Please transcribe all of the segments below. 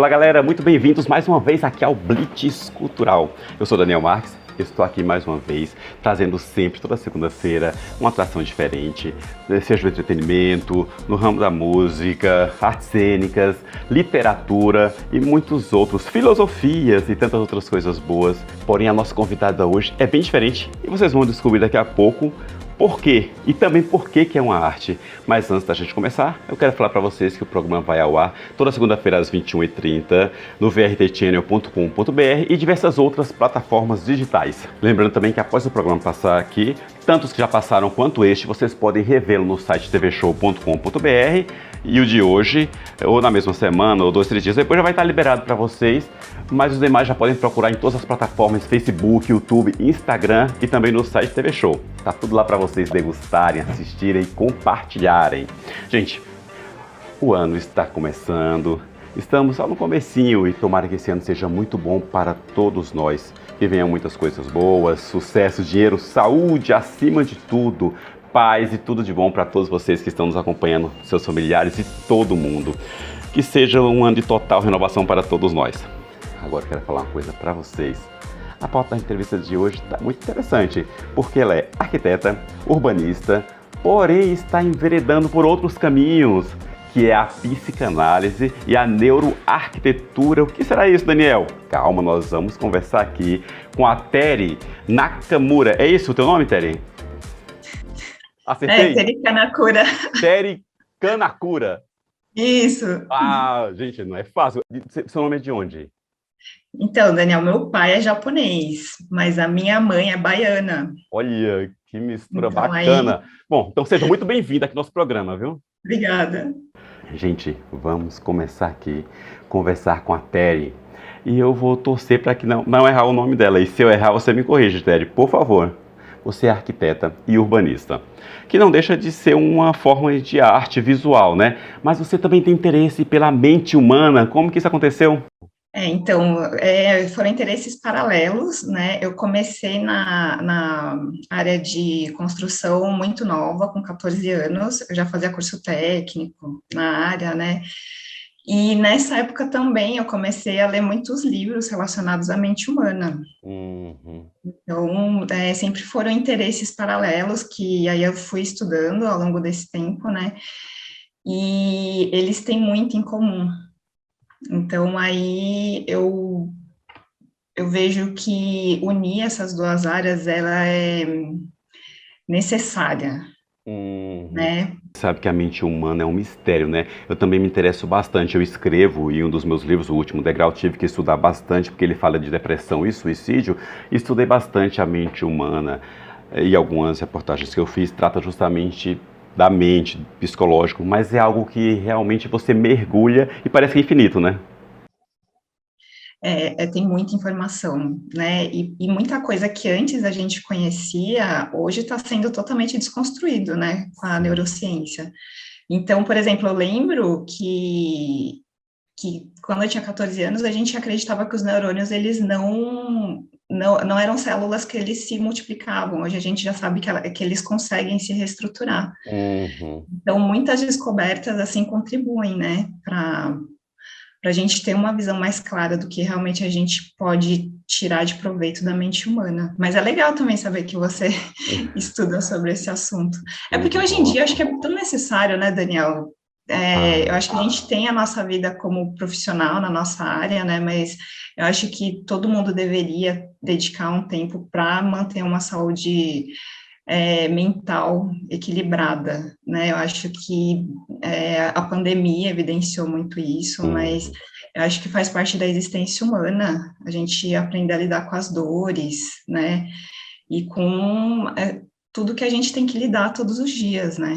Olá galera, muito bem-vindos mais uma vez aqui ao Blitz Cultural. Eu sou Daniel Marques, estou aqui mais uma vez, trazendo sempre, toda segunda-feira, uma atração diferente, seja do entretenimento, no ramo da música, artes cênicas, literatura e muitos outros, filosofias e tantas outras coisas boas. Porém, a nossa convidada hoje é bem diferente e vocês vão descobrir daqui a pouco por quê e também por que é uma arte. Mas antes da gente começar, eu quero falar para vocês que o programa vai ao ar toda segunda-feira às 21h30 no vrtchannel.com.br e diversas outras plataformas digitais. Lembrando também que após o programa passar aqui, tantos que já passaram quanto este, vocês podem revê-lo no site tvshow.com.br e o de hoje, ou na mesma semana, ou 2, 3 dias depois, já vai estar liberado para vocês, mas os demais já podem procurar em todas as plataformas, Facebook, YouTube, Instagram e também no site TV Show. Tá tudo lá para vocês degustarem, assistirem e compartilharem. Gente, o ano está começando, estamos só no comecinho e tomara que esse ano seja muito bom para todos nós. Que venham muitas coisas boas, sucesso, dinheiro, saúde, acima de tudo, paz e tudo de bom para todos vocês que estão nos acompanhando, seus familiares e todo mundo. Que seja um ano de total renovação para todos nós. Agora eu quero falar uma coisa para vocês. A pauta da entrevista de hoje está muito interessante, porque ela é arquiteta, urbanista, porém está enveredando por outros caminhos, que é a psicanálise e a neuroarquitetura. O que será isso, Daniel? Calma, nós vamos conversar aqui com a Teri Nakamura. É isso o teu nome, Teri? Acertei? Teri Kanakura. Teri Kanakura. Isso. Ah, gente, não é fácil. Seu nome é de onde? Então, Daniel, meu pai é japonês, mas a minha mãe é baiana. Olha, que mistura Então, bacana. Bom, então seja muito bem-vindo aqui no nosso programa, viu? Obrigada. Gente, vamos começar aqui, conversar com a Teri. E eu vou torcer para que não errar o nome dela. E se eu errar, você me corrige, Teri, por favor. Você é arquiteta e urbanista, que não deixa de ser uma forma de arte visual, né? Mas você também tem interesse pela mente humana. Como que isso aconteceu? Então, foram interesses paralelos, né? Eu comecei na área de construção muito nova, com 14 anos, eu já fazia curso técnico na área, né? E nessa época também eu comecei a ler muitos livros relacionados à mente humana. Uhum. Então, sempre foram interesses paralelos que aí eu fui estudando ao longo desse tempo, né? E eles têm muito em comum. Então, aí eu vejo que unir essas duas áreas, ela é necessária, Uhum. né? Sabe que a mente humana é um mistério, né? Eu também me interesso bastante. Eu escrevo e um dos meus livros, O Último Degrau, tive que estudar bastante porque ele fala de depressão e suicídio. Estudei bastante a mente humana e algumas reportagens que eu fiz tratam justamente da mente, psicológico, mas é algo que realmente você mergulha e parece que é infinito, né? Tem muita informação, né? E muita coisa que antes a gente conhecia, hoje está sendo totalmente desconstruído, né? Com a neurociência. Então, por exemplo, eu lembro que quando eu tinha 14 anos, a gente acreditava que os neurônios, eles não eram células que eles se multiplicavam. Hoje a gente já sabe que eles conseguem se reestruturar. Uhum. Então, muitas descobertas, assim, contribuem, né, para a gente ter uma visão mais clara do que realmente a gente pode tirar de proveito da mente humana. Mas é legal também saber que você estuda sobre esse assunto. É porque Muito hoje em bom. dia, acho que é tão necessário, né, Daniel? Eu acho que a gente tem a nossa vida como profissional na nossa área, né, mas eu acho que todo mundo deveria dedicar um tempo para manter uma saúde mental equilibrada, né? Eu acho que a pandemia evidenciou muito isso, mas Uhum. eu acho que faz parte da existência humana a gente aprender a lidar com as dores, né? E com tudo que a gente tem que lidar todos os dias, né?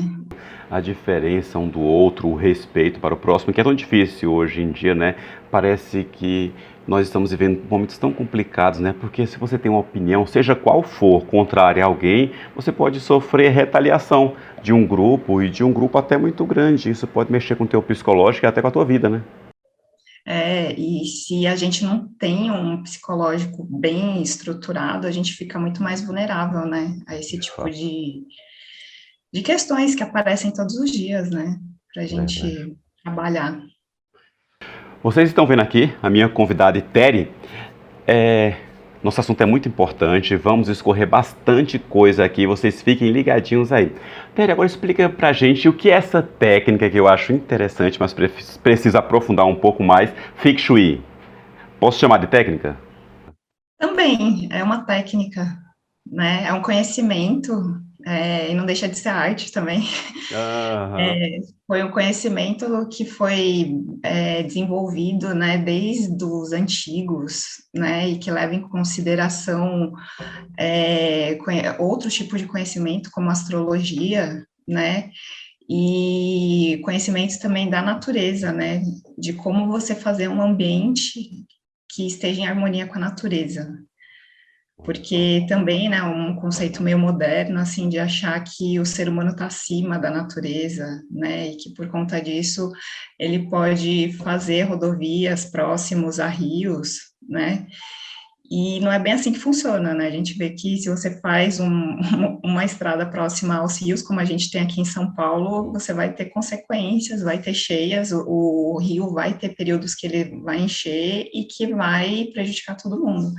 A diferença um do outro, o respeito para o próximo, que é tão difícil hoje em dia, né? Parece que nós estamos vivendo momentos tão complicados, né? Porque se você tem uma opinião, seja qual for, contrária a alguém, você pode sofrer retaliação de um grupo e de um grupo até muito grande. Isso pode mexer com o teu psicológico e até com a tua vida, né? E se a gente não tem um psicológico bem estruturado, a gente fica muito mais vulnerável, né? A esse De tipo fato, de questões que aparecem todos os dias, né? Para a verdade. gente trabalhar. Vocês estão vendo aqui a minha convidada Tere. Nosso assunto é muito importante, vamos escorrer bastante coisa aqui, vocês fiquem ligadinhos aí. Tere, agora explica pra gente o que é essa técnica que eu acho interessante, mas preciso aprofundar um pouco mais, Feng Shui. Posso chamar de técnica? Também é uma técnica, né? É um conhecimento, e não deixa de ser arte também. Aham. Foi um conhecimento que foi desenvolvido, né, desde os antigos, né, e que leva em consideração outros tipos de conhecimento, como astrologia, né, e conhecimentos também da natureza, né, de como você fazer um ambiente que esteja em harmonia com a natureza. Porque também, né, um conceito meio moderno, assim, de achar que o ser humano está acima da natureza, né, e que por conta disso ele pode fazer rodovias próximos a rios, né, e não é bem assim que funciona, né, a gente vê que se você faz uma estrada próxima aos rios, como a gente tem aqui em São Paulo, você vai ter consequências, vai ter cheias, o rio vai ter períodos que ele vai encher e que vai prejudicar todo mundo.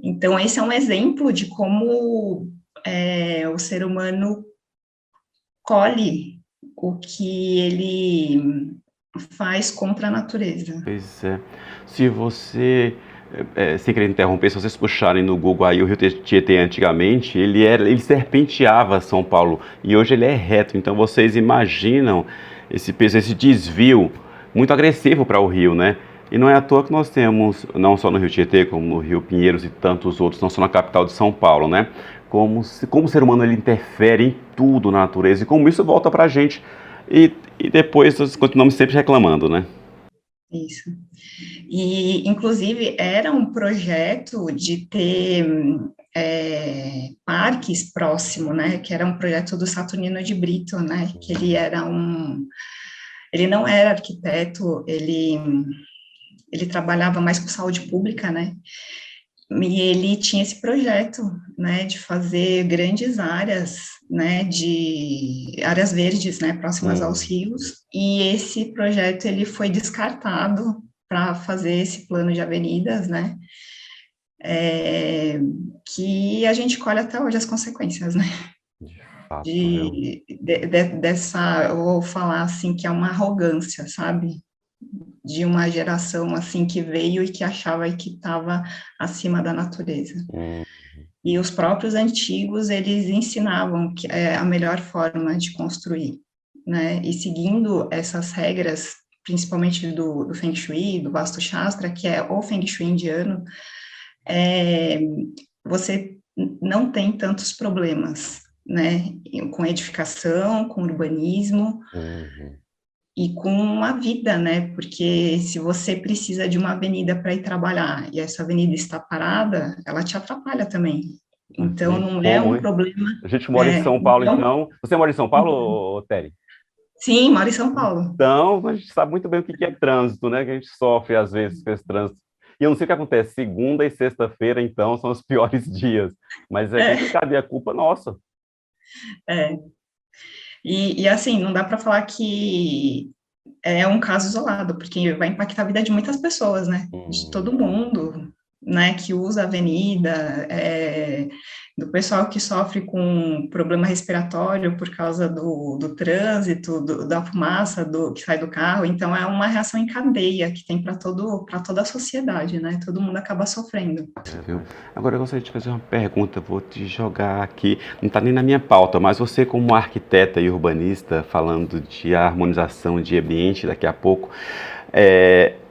Então, esse é um exemplo de como o ser humano colhe o que ele faz contra a natureza. Pois é. Se você, sem querer interromper, se vocês puxarem no Google aí o Rio Tietê antigamente, ele serpenteava São Paulo e hoje ele é reto. Então vocês imaginam esse peso, esse desvio muito agressivo para o rio, né? E não é à toa que nós temos, não só no Rio Tietê, como no Rio Pinheiros e tantos outros, não só na capital de São Paulo, né? Como o ser humano ele interfere em tudo na natureza e como isso volta para a gente. E depois nós continuamos sempre reclamando, né? Isso. E, inclusive, era um projeto de ter parques próximo, né? Que era um projeto do Saturnino de Brito, né? Que ele não era arquiteto, ele trabalhava mais com saúde pública, né? E ele tinha esse projeto, né, de fazer grandes áreas, né, de áreas verdes, né, próximas aos Hum. rios. E esse projeto ele foi descartado para fazer esse plano de avenidas, né, que a gente colhe até hoje as consequências, né, De fato, viu? dessa, eu vou falar assim, que é uma arrogância, sabe? De uma geração assim que veio e que achava que estava acima da natureza. Hum. E os próprios antigos, eles ensinavam que é a melhor forma de construir, né? E seguindo essas regras, principalmente do Feng Shui, do Vastu Shastra, que é o Feng Shui indiano, é, você não tem tantos problemas, né? Com edificação, com urbanismo, Uhum. e com a vida, né? Porque se você precisa de uma avenida para ir trabalhar e essa avenida está parada, ela te atrapalha também. Então, Gente, não é como, um hein? problema. A gente mora em São Paulo, Então, então. Você mora em São Paulo, ô, Teri? sim, moro em São Paulo. Então, a gente sabe muito bem o que é trânsito, né? Que a gente sofre às vezes com esse trânsito. E eu não sei o que acontece. Segunda e sexta-feira, então, são os piores dias. Mas é É, complicado e a culpa é nossa. é. E assim, não dá para falar que é um caso isolado, porque vai impactar a vida de muitas pessoas, né? De todo Hum. mundo, né? Que usa a avenida, do pessoal que sofre com problema respiratório por causa do trânsito, da fumaça que sai do carro. Então, é uma reação em cadeia que tem para toda a sociedade, né? Todo mundo acaba sofrendo. Viu? Agora eu gostaria de fazer uma pergunta, vou te jogar aqui, não está nem na minha pauta, mas você como arquiteta e urbanista, falando de harmonização de ambiente daqui a pouco,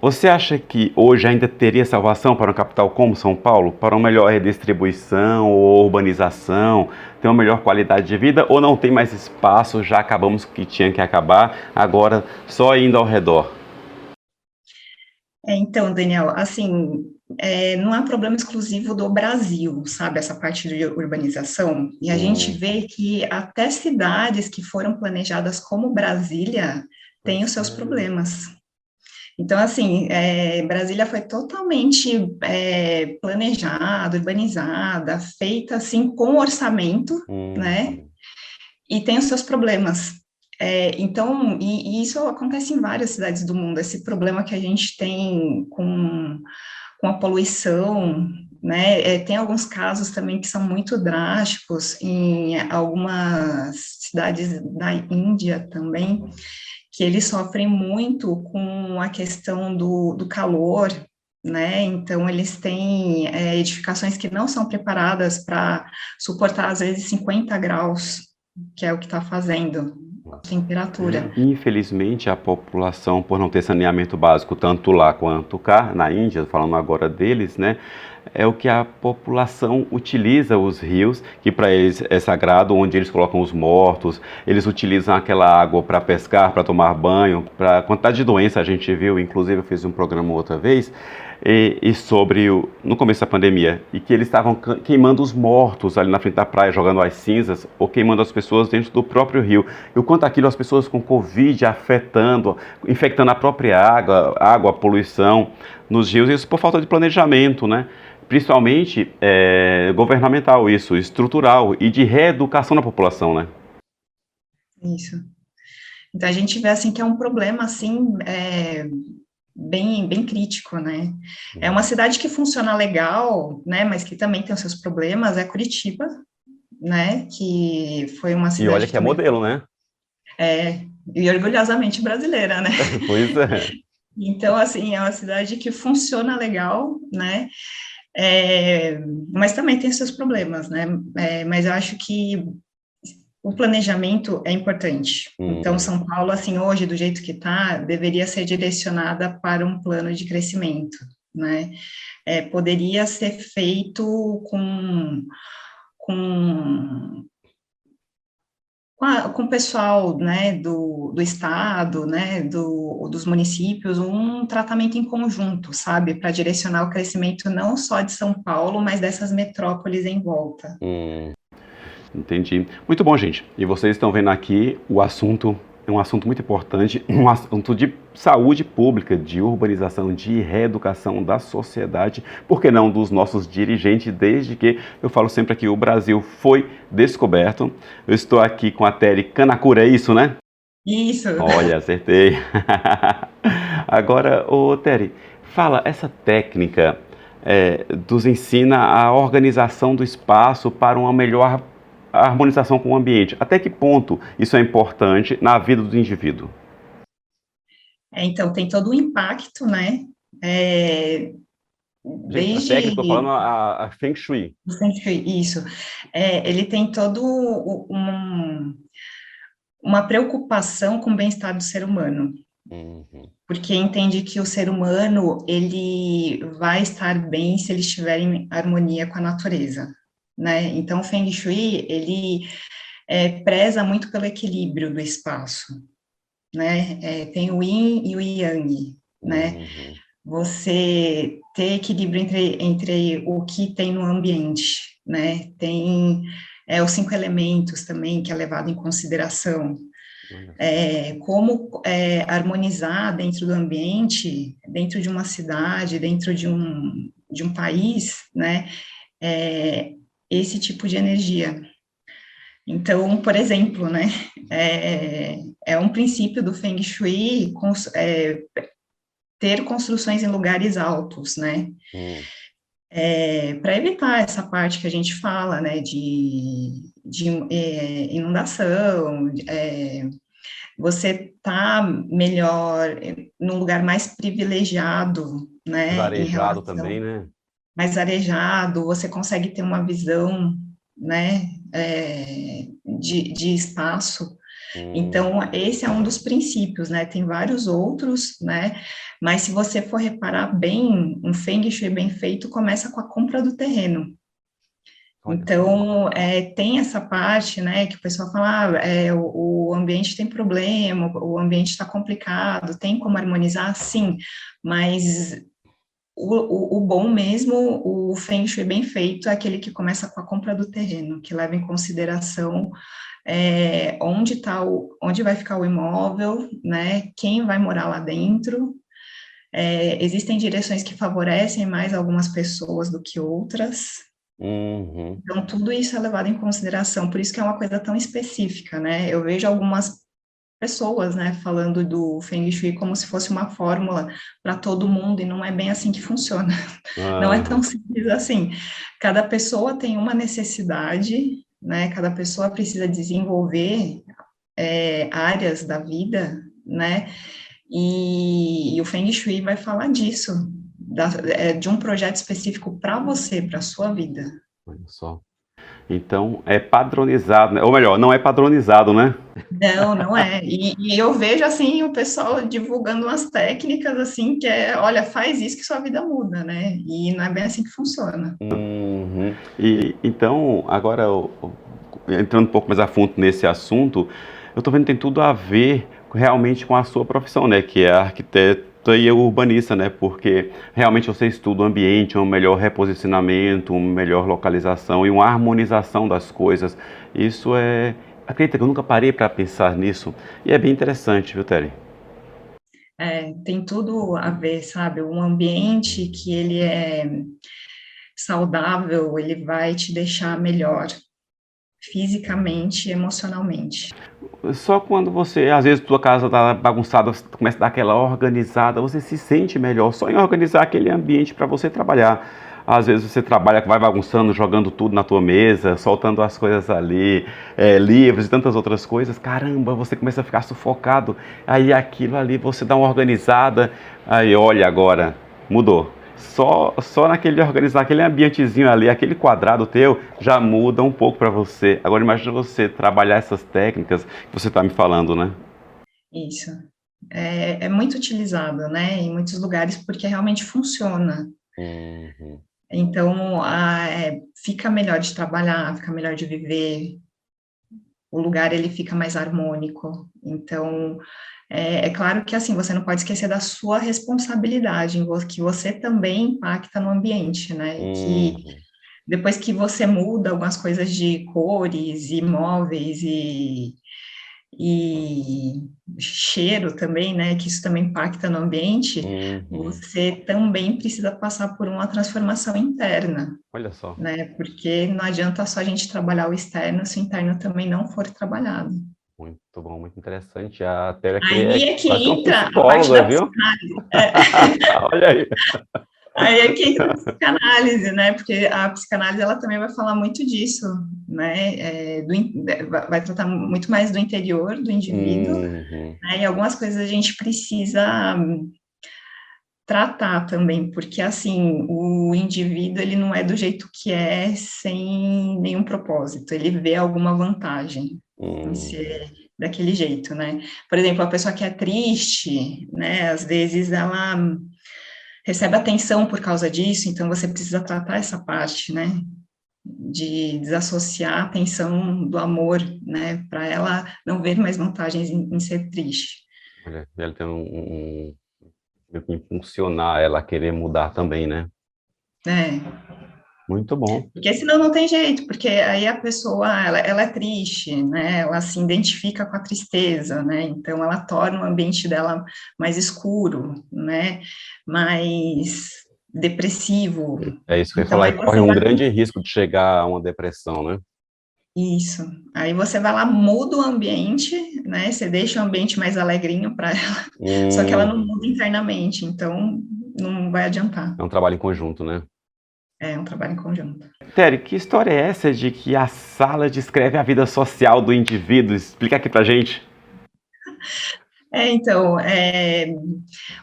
você acha que hoje ainda teria salvação para uma capital como São Paulo, para uma melhor redistribuição ou urbanização, ter uma melhor qualidade de vida, ou não tem mais espaço, já acabamos o que tinha que acabar, agora só indo ao redor? Então, Daniel, assim, não é um problema exclusivo do Brasil, sabe, essa parte de urbanização, e a gente Hum. vê que até cidades que foram planejadas como Brasília têm os Pois seus é. problemas. Então, assim, Brasília foi totalmente planejada, urbanizada, feita, assim, com orçamento, né, Hum. e tem os seus problemas. Então, isso acontece em várias cidades do mundo, esse problema que a gente tem com a poluição, né? Tem alguns casos também que são muito drásticos em algumas cidades da Índia também, que eles sofrem muito com a questão do calor, né? Então, eles têm edificações que não são preparadas para suportar, às vezes, 50 graus, que é o que está fazendo a temperatura. Infelizmente, a população, por não ter saneamento básico tanto lá quanto cá, na Índia, falando agora deles, né, é o que a população utiliza os rios, que para eles é sagrado, onde eles colocam os mortos, eles utilizam aquela água para pescar, para tomar banho, para a quantidade de doença a gente viu, inclusive eu fiz um programa outra vez, e sobre no começo da pandemia, e que eles estavam queimando os mortos ali na frente da praia, jogando as cinzas, ou queimando as pessoas dentro do próprio rio. E o quanto aquilo, as pessoas com Covid afetando, infectando a própria água, a poluição nos rios, isso por falta de planejamento, né? Principalmente governamental isso, estrutural e de reeducação da população, né? Isso. Então, a gente vê, assim, que é um problema, assim, bem crítico, né? É uma cidade que funciona legal, né, mas que também tem os seus problemas, é Curitiba, né, que foi uma E olha cidade que que é também modelo, né? e orgulhosamente brasileira, né? Pois é. Então, assim, é uma cidade que funciona legal, né? É, mas também tem seus problemas, né? Mas eu acho que o planejamento é importante. Então, Hum, São Paulo, assim, hoje, do jeito que está, deveria ser direcionada para um plano de crescimento, né? Poderia ser feito com, com o pessoal, né, do estado, né, dos municípios, um tratamento em conjunto, sabe, para direcionar o crescimento não só de São Paulo, mas dessas metrópoles em volta. hum. Entendi. Muito bom, gente. E vocês estão vendo aqui o assunto, é um assunto muito importante, um assunto de saúde pública, de urbanização, de reeducação da sociedade, por que não dos nossos dirigentes, desde que eu falo sempre aqui, o Brasil foi descoberto. Eu estou aqui com a Terry Kanakura, é isso, né? Isso. Olha, acertei. Agora, ô Terry, fala, essa técnica nos ensina a organização do espaço para uma melhor harmonização com o ambiente. Até que ponto isso é importante na vida do indivíduo? Então, tem todo o impacto, né, é, Gente, a técnica, estou falando desde a Feng Shui. isso, ele tem todo uma preocupação com o bem-estar do ser humano, Uhum. porque entende que o ser humano, ele vai estar bem se ele estiver em harmonia com a natureza, né? Então, o Feng Shui, ele preza muito pelo equilíbrio do espaço, né? Tem o Yin e o Yang, né? Uhum. Você ter equilíbrio entre o que tem no ambiente, né? Tem os 5 elementos também, que é levado em consideração, Olha só. como harmonizar dentro do ambiente, dentro de uma cidade, dentro de um país, né, é, esse tipo de energia. Então, por exemplo, né, é um princípio do Feng Shui ter construções em lugares altos, né, Hum. para evitar essa parte que a gente fala, né, de inundação, você tá melhor, num lugar mais privilegiado, né, em Varejado relação, também, né? mais arejado, você consegue ter uma visão, né, de espaço. Hum. Então, esse é um dos princípios, né, tem vários outros, né, mas se você for reparar bem, um Feng Shui bem feito começa com a compra do terreno. Olha só. Então, tem essa parte, né, que o pessoal fala, o ambiente tem problema, o ambiente está complicado, tem como harmonizar? Sim, mas o bom mesmo, o Feng Shui bem feito, é aquele que começa com a compra do terreno, que leva em consideração onde vai ficar o imóvel, né, quem vai morar lá dentro. Existem direções que favorecem mais algumas pessoas do que outras, Uhum. então, tudo isso é levado em consideração, por isso que é uma coisa tão específica, né? Eu vejo algumas pessoas, né, falando do Feng Shui como se fosse uma fórmula para todo mundo, e não é bem assim que funciona. Não é tão Aham. simples assim. Cada pessoa tem uma necessidade, né, cada pessoa precisa desenvolver áreas da vida, né, e o Feng Shui vai falar disso, de um projeto específico para você, para a sua vida. Olha só. Então, é padronizado, né? Ou melhor, não é padronizado, né? Não, não é. E eu vejo, assim, o pessoal divulgando umas técnicas, assim, que olha, faz isso que sua vida muda, né? E não é bem assim que funciona. Uhum. E então, agora entrando um pouco mais a fundo nesse assunto, eu estou vendo que tem tudo a ver realmente com a sua profissão, né? Que é arquiteta e urbanista, né? Porque realmente você estuda o ambiente, um melhor reposicionamento, uma melhor localização e uma harmonização das coisas. Isso é. Acredita que eu nunca parei para pensar nisso. E é bem interessante, viu, Terry? Tem tudo a ver, sabe? Um ambiente que ele é saudável, ele vai te deixar melhor fisicamente e emocionalmente. Só quando você, às vezes, tua casa tá bagunçada, você começa a dar aquela organizada, você se sente melhor só em organizar aquele ambiente para você trabalhar. Às vezes você trabalha, vai bagunçando, jogando tudo na tua mesa, soltando as coisas ali, livros e tantas outras coisas. Caramba, você começa a ficar sufocado. Aí aquilo ali, você dá uma organizada, aí olha agora, mudou. Só naquele organizar aquele ambientezinho ali, aquele quadrado teu, já muda um pouco para você. Agora imagina você trabalhar essas técnicas que você está me falando, né? Isso. É muito utilizado, né, em muitos lugares, porque realmente funciona. Uhum. Então, fica melhor de trabalhar, fica melhor de viver, o lugar ele fica mais harmônico. Então, é claro que assim, você não pode esquecer da sua responsabilidade, que você também impacta no ambiente, né? E que Uhum. depois que você muda algumas coisas de cores e móveis e cheiro também, né? Que isso também impacta no ambiente, Uhum. você também precisa passar por uma transformação interna, Olha só. né? Porque não adianta só a gente trabalhar o externo se o interno também não for trabalhado. Muito bom, muito interessante. A Thélia aqui Aí é é que quase uma entra a parte psicóloga, da viu? psicanálise. Olha aí. Aí é que entra a psicanálise, né? Porque a psicanálise ela também vai falar muito disso, né? Vai tratar muito mais do interior do indivíduo, Uhum. né? E algumas coisas a gente precisa tratar também, porque assim, o indivíduo ele não é do jeito que é sem nenhum propósito, ele vê alguma vantagem em ser Uhum. daquele jeito, né? Por exemplo, a pessoa que é triste, né, às vezes ela recebe atenção por causa disso, então você precisa tratar essa parte, né, de desassociar a atenção do amor, né, para ela não ver mais vantagens em ser triste. Olha, ela tem meio que impulsionar ela a querer mudar também, né? É, Muito bom. porque senão não tem jeito, porque aí a pessoa, ela é triste, né, ela se identifica com a tristeza, né, então ela torna o ambiente dela mais escuro, né, mais depressivo. É isso que eu ia Então falar, aí e corre você um vai, grande risco de chegar a uma depressão, né? isso, aí você vai lá, muda o ambiente, né, você deixa o ambiente mais alegrinho para ela, só que ela não Uhum. muda internamente, então não vai adiantar, É um trabalho em conjunto, né? é um trabalho em conjunto. Terry, que história é essa de que a sala descreve a vida social do indivíduo? Explica aqui pra gente. Então,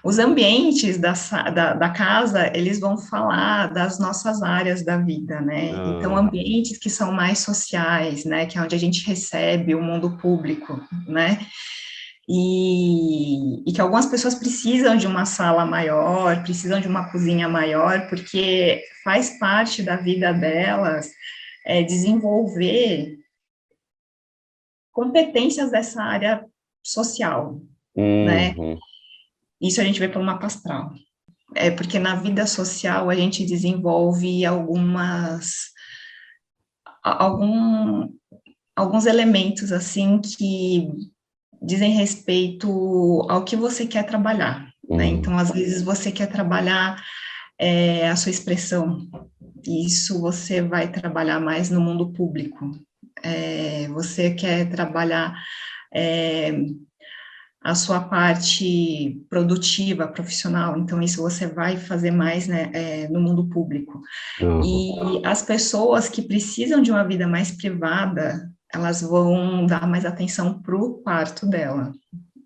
os ambientes da casa, eles vão falar das nossas áreas da vida, né? Então, Ah, ambientes que são mais sociais, né? Que é onde a gente recebe o mundo público, né? E que algumas pessoas precisam de uma sala maior, precisam de uma cozinha maior, porque faz parte da vida delas desenvolver competências dessa área social, né? uhum, Isso a gente vê pelo mapa astral. Porque na vida social a gente desenvolve algum, alguns elementos assim que dizem respeito ao que você quer trabalhar, né? uhum. Então, às vezes você quer trabalhar a sua expressão, e isso você vai trabalhar mais no mundo público. Você quer trabalhar é, a sua parte produtiva, profissional, então isso você vai fazer mais, né, no mundo público. Uhum. E as pessoas que precisam de uma vida mais privada, elas vão dar mais atenção para o quarto dela,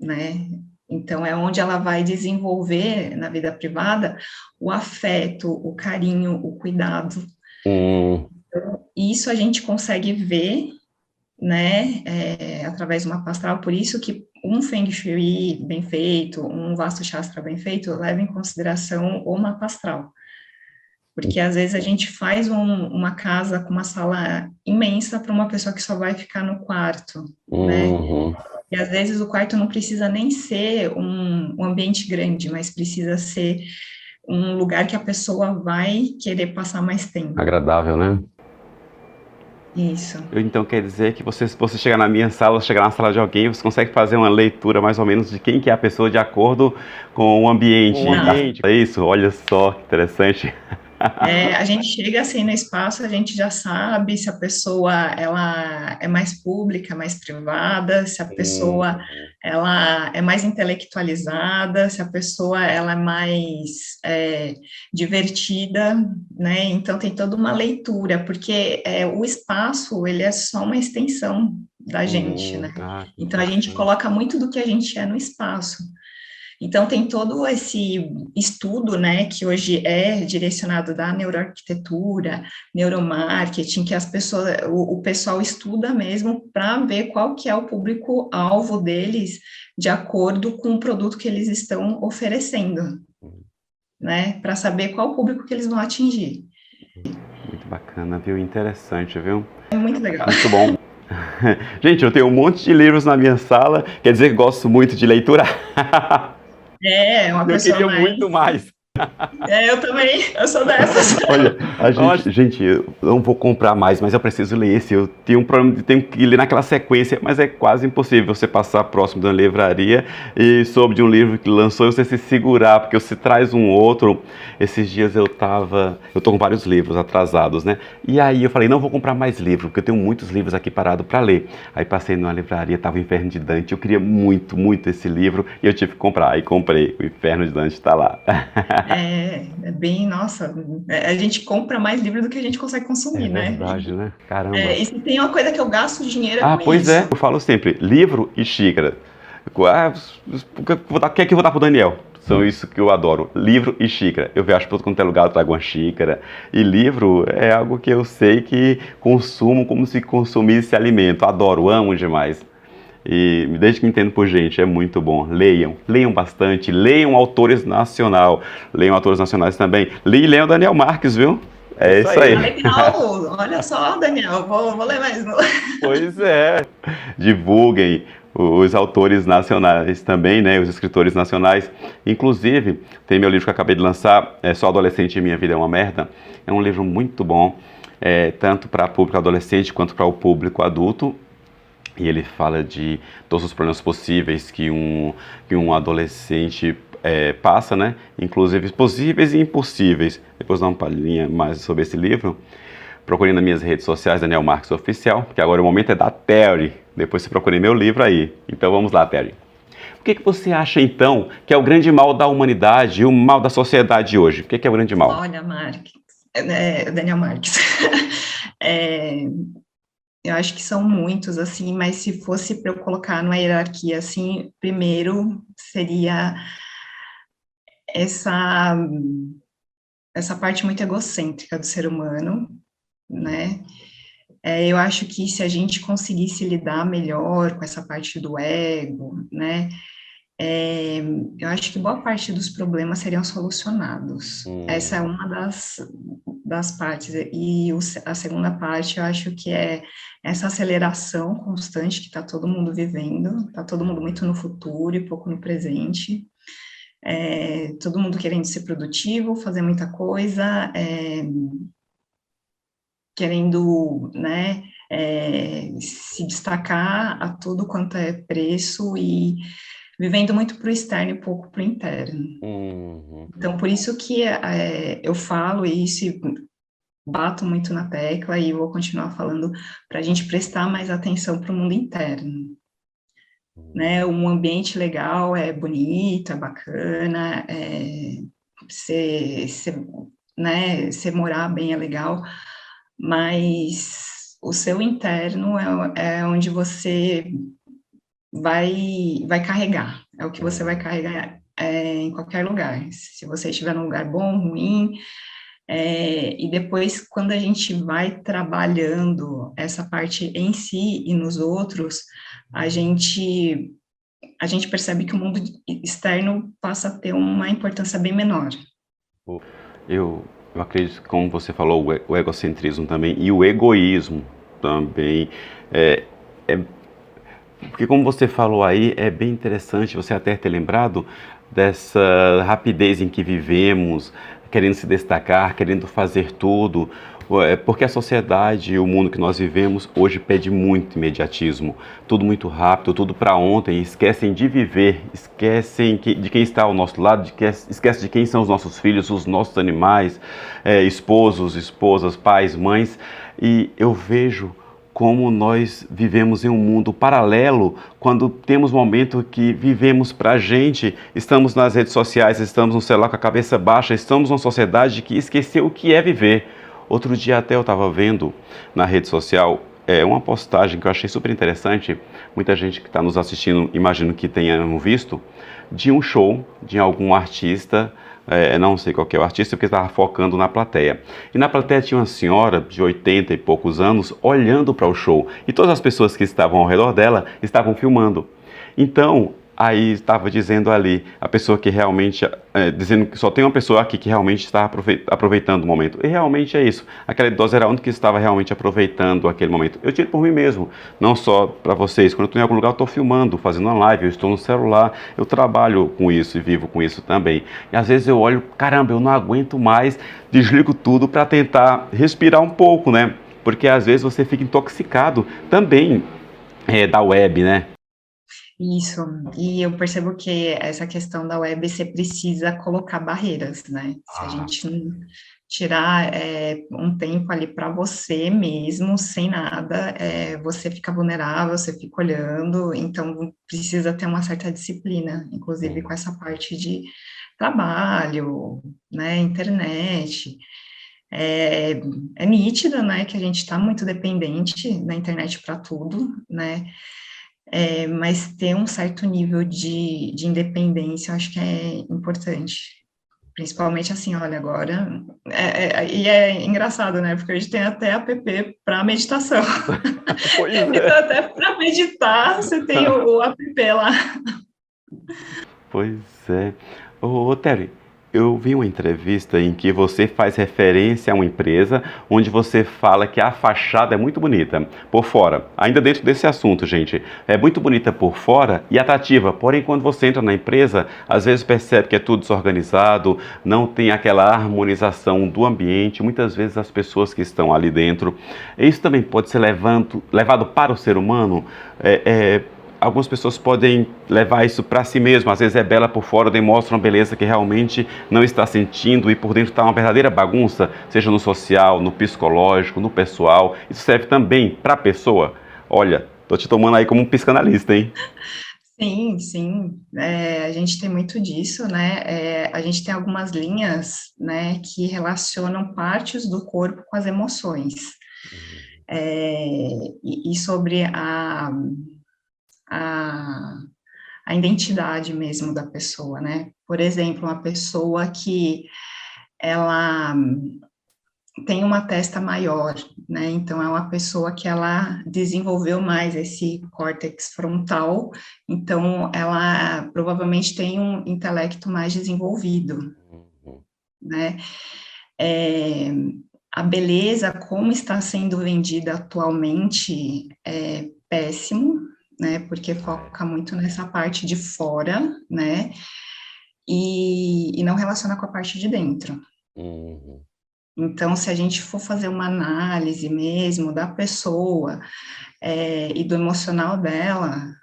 né? Então, é onde ela vai desenvolver na vida privada o afeto, o carinho, o cuidado. Hum, E isso a gente consegue ver, né, através de uma astral, por isso que um Feng Shui bem feito, um Vastu Shastra bem feito, leva em consideração o mapa astral. Porque às vezes a gente faz uma casa com uma sala imensa para uma pessoa que só vai ficar no quarto, né? uhum. E às vezes o quarto não precisa nem ser um ambiente grande, mas precisa ser um lugar que a pessoa vai querer passar mais tempo. Agradável, né? Isso. Então quer dizer que se você chegar na minha sala, chegar na sala de alguém, você consegue fazer uma leitura mais ou menos de quem que é a pessoa de acordo com o ambiente. Não. É isso? Olha só que interessante. A gente chega assim no espaço, a gente já sabe se a pessoa ela é mais pública, mais privada, se a Hum, pessoa ela é mais intelectualizada, se a pessoa ela é mais divertida, né? Então tem toda uma leitura, porque o espaço ele é só uma extensão da gente, né? que Então a gente interessante. coloca muito do que a gente é no espaço. Então, tem todo esse estudo, né, que hoje é direcionado da neuroarquitetura, neuromarketing, que as pessoas, o pessoal estuda mesmo para ver qual que é o público-alvo deles, de acordo com o produto que eles estão oferecendo, né, para saber qual público que eles vão atingir. Muito bacana, viu? Interessante, viu? É muito legal. Muito bom. Gente, eu tenho um monte de livros na minha sala, quer dizer que gosto muito de leitura. É, uma Eu pessoa queria mais... muito mais. eu também, eu sou dessas. Olha, gente, eu não vou comprar mais, mas eu preciso ler esse. Eu tenho um problema de ter que ler naquela sequência, mas é quase impossível você passar próximo de uma livraria e soube de um livro que lançou e você se segurar, porque você traz um outro. Esses dias eu tô com vários livros atrasados, né? E aí eu falei, não vou comprar mais livro, porque eu tenho muitos livros aqui parados para ler. Aí passei numa livraria, tava o Inferno de Dante, eu queria muito, muito esse livro e eu tive que comprar. Aí comprei, o Inferno de Dante tá lá. É bem, nossa, a gente compra mais livro do que a gente consegue É consumir, né? verdade, né? Caramba. E se tem uma coisa que eu gasto dinheiro é Ah, com pois é, isso. eu falo sempre, livro e xícara. Ah, o que é que eu vou dar pro Daniel? São isso que eu adoro, livro e xícara. Eu viajo para todo quanto é lugar, eu trago uma xícara. E livro é algo que eu sei que consumo como se consumisse alimento. Adoro, amo demais. E desde que me entendo por gente, é muito bom. Leiam, leiam bastante, leiam autores leiam autores nacionais também. Leiam Daniel Marques, viu? É isso aí. Ah, legal, olha só, Daniel, vou ler mais. Pois é. Divulguem os autores nacionais também, né? Os escritores nacionais. Inclusive, tem meu livro que eu acabei de lançar, Só Adolescente e Minha Vida é uma Merda. É um livro muito bom, tanto para público adolescente quanto para o público adulto. E ele fala de todos os problemas possíveis que um adolescente passa, né? Inclusive possíveis e impossíveis. Depois dá uma palhinha mais sobre esse livro. Procure nas minhas redes sociais, Daniel Marques Oficial, que agora o momento é da Terry. Depois você procure meu livro aí. Então vamos lá, Terry. O que você acha, então, que é o grande mal da humanidade e o mal da sociedade hoje? O que é o grande mal? Olha, Marques, Daniel Marques. Eu acho que são muitos, assim, mas se fosse para eu colocar numa hierarquia, assim, primeiro seria essa, essa parte muito egocêntrica do ser humano, né? Eu acho que se a gente conseguisse lidar melhor com essa parte do ego, né? Eu acho que boa parte dos problemas seriam solucionados. Essa é uma das partes. E a segunda parte, eu acho que é essa aceleração constante que está todo mundo vivendo, está todo mundo muito no futuro e pouco no presente. Todo mundo querendo ser produtivo, fazer muita coisa, querendo, né, se destacar a tudo quanto é preço e vivendo muito para o externo e pouco para o interno. Uhum. Então, por isso que eu falo isso e bato muito na tecla e vou continuar falando para a gente prestar mais atenção para o mundo interno. né? Um ambiente legal, é bonito, é bacana, você, né, você morar bem é legal, mas o seu interno é onde você vai carregar, é o que você vai Uhum. carregar em qualquer lugar. Se você estiver num lugar bom, ruim, e depois, quando a gente vai trabalhando essa parte em si e nos outros, a gente, a gente percebe que o mundo externo passa a ter uma importância bem menor. Eu, eu acredito que, como você falou, o egocentrismo também e o egoísmo também. É, é, porque, como você falou aí, é bem interessante você até ter lembrado dessa rapidez em que vivemos, querendo se destacar, querendo fazer tudo. Porque a sociedade e o mundo que nós vivemos hoje pede muito imediatismo, tudo muito rápido, tudo para ontem, esquecem de viver, esquecem de quem está ao nosso lado, esquecem de quem são os nossos filhos, os nossos animais, esposos, esposas, pais, mães. E eu vejo como nós vivemos em um mundo paralelo quando temos momento que vivemos para a gente, estamos nas redes sociais, estamos no celular com a cabeça baixa, estamos numa sociedade que esqueceu o que é viver. Outro dia até eu estava vendo na rede social uma postagem que eu achei super interessante, muita gente que está nos assistindo, imagino que tenham visto, de um show de algum artista, não sei qual que é o artista, porque estava focando na plateia. E na plateia tinha uma senhora de 80 e poucos anos olhando para o show, e todas as pessoas que estavam ao redor dela estavam filmando. Então, aí estava dizendo ali, a pessoa que realmente, dizendo que só tem uma pessoa aqui que realmente está aproveitando o momento. E realmente é isso. Aquela idosa era a única que estava realmente aproveitando aquele momento. Eu tiro por mim mesmo, não só para vocês. Quando eu estou em algum lugar, eu estou filmando, fazendo uma live, eu estou no celular, eu trabalho com isso e vivo com isso também. E às vezes eu olho, caramba, eu não aguento mais, desligo tudo para tentar respirar um pouco, né? Porque às vezes você fica intoxicado também da web, né? Isso, e eu percebo que essa questão da web você precisa colocar barreiras, né? Se a Ah, gente não tirar um tempo ali para você mesmo, sem nada, você fica vulnerável, você fica olhando, então precisa ter uma certa disciplina, inclusive com sim. essa parte de trabalho, né, internet. É, é nítido, né, que a gente está muito dependente da internet para tudo, né? Mas ter um certo nível de independência, eu acho que é importante. Principalmente assim, olha, agora. E é engraçado, né? Porque hoje tem até app para meditação. Pois Então, é. até para meditar, você tem o app lá. Pois é. Ô, Terry, eu vi uma entrevista em que você faz referência a uma empresa onde você fala que a fachada é muito bonita por fora. Ainda dentro desse assunto, gente, é muito bonita por fora e atrativa. Porém, quando você entra na empresa, às vezes percebe que é tudo desorganizado, não tem aquela harmonização do ambiente. Muitas vezes as pessoas que estão ali dentro, isso também pode ser levado para o ser humano. É, é, Algumas pessoas podem levar isso para si mesmo, às vezes é bela por fora, demonstra uma beleza que realmente não está sentindo e por dentro está uma verdadeira bagunça, seja no social, no psicológico, no pessoal. Isso serve também para a pessoa. Olha, tô te tomando aí como um psicanalista, hein? Sim, sim, a gente tem muito disso, né? A gente tem algumas linhas, né, que relacionam partes do corpo com as emoções. E sobre a, a identidade mesmo da pessoa, né? Por exemplo, uma pessoa que ela tem uma testa maior, né? Então é uma pessoa que ela desenvolveu mais esse córtex frontal, então ela provavelmente tem um intelecto mais desenvolvido, né? É, a beleza, como está sendo vendida atualmente, é péssimo, né? Porque foca muito nessa parte de fora, né? E não relaciona com a parte de dentro. Uhum. Então, se a gente for fazer uma análise mesmo da pessoa e do emocional dela,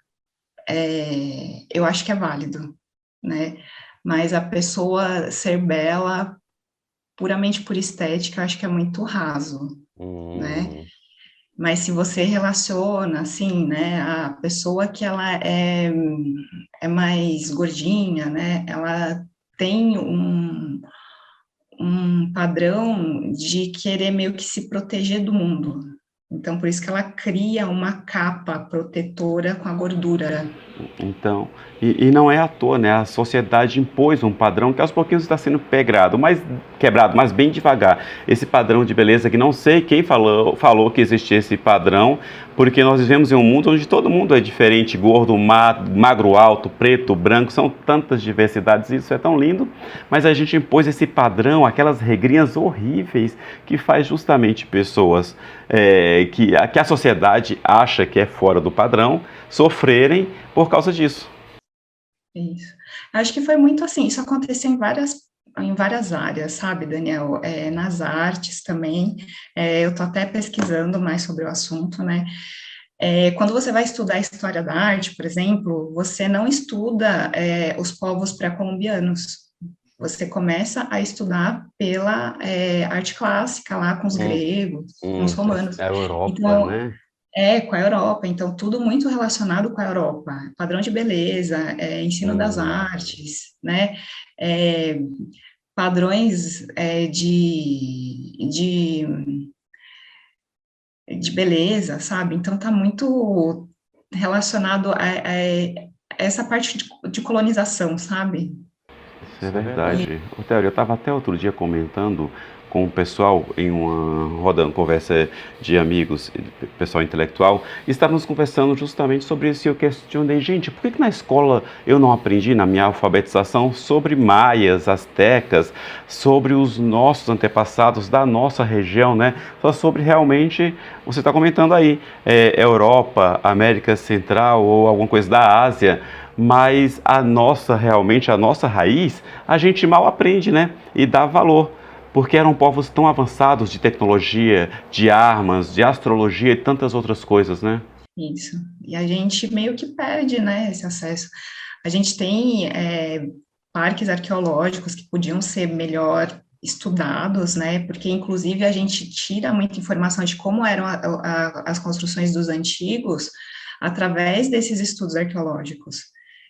eu acho que é válido, né? Mas a pessoa ser bela puramente por estética, eu acho que é muito raso, né? Uhum. Mas se você relaciona, assim, né, a pessoa que ela é mais gordinha, né, ela tem um padrão de querer meio que se proteger do mundo. Então, por isso que ela cria uma capa protetora com a gordura. Então, e não é à toa, né? A sociedade impôs um padrão que aos pouquinhos está sendo quebrado, mas bem devagar. Esse padrão de beleza que não sei quem falou que existia esse padrão, porque nós vivemos em um mundo onde todo mundo é diferente, gordo, magro, alto, preto, branco, são tantas diversidades, isso é tão lindo, mas a gente impôs esse padrão, aquelas regrinhas horríveis que faz justamente pessoas que a sociedade acha que é fora do padrão sofrerem por causa disso. Isso. Acho que foi muito assim, isso aconteceu em várias áreas, sabe, Daniel? Nas artes também, eu estou até pesquisando mais sobre o assunto, né? Quando você vai estudar a história da arte, por exemplo, você não estuda os povos pré-colombianos. Você começa a estudar pela arte clássica, lá com os gregos, com os romanos. É a Europa, Então, né? com a Europa, então tudo muito relacionado com a Europa, padrão de beleza, ensino das Hum, artes, né, é, padrões de beleza, sabe? Então tá muito relacionado a essa parte de colonização, sabe? isso é verdade. Ô, Théo, eu estava até outro dia comentando com o pessoal em uma conversa de amigos, pessoal intelectual, e estávamos conversando justamente sobre isso e eu questionei, gente, por que na escola eu não aprendi na minha alfabetização sobre maias, astecas, sobre os nossos antepassados da nossa região, né? Só sobre realmente, você está comentando aí, Europa, América Central ou alguma coisa da Ásia, mas realmente, a nossa raiz, a gente mal aprende, né? E dá valor, porque eram povos tão avançados de tecnologia, de armas, de astrologia e tantas outras coisas, né? Isso. E a gente meio que perde, né, esse acesso. A gente tem parques arqueológicos que podiam ser melhor estudados, né, porque inclusive a gente tira muita informação de como eram as construções dos antigos através desses estudos arqueológicos.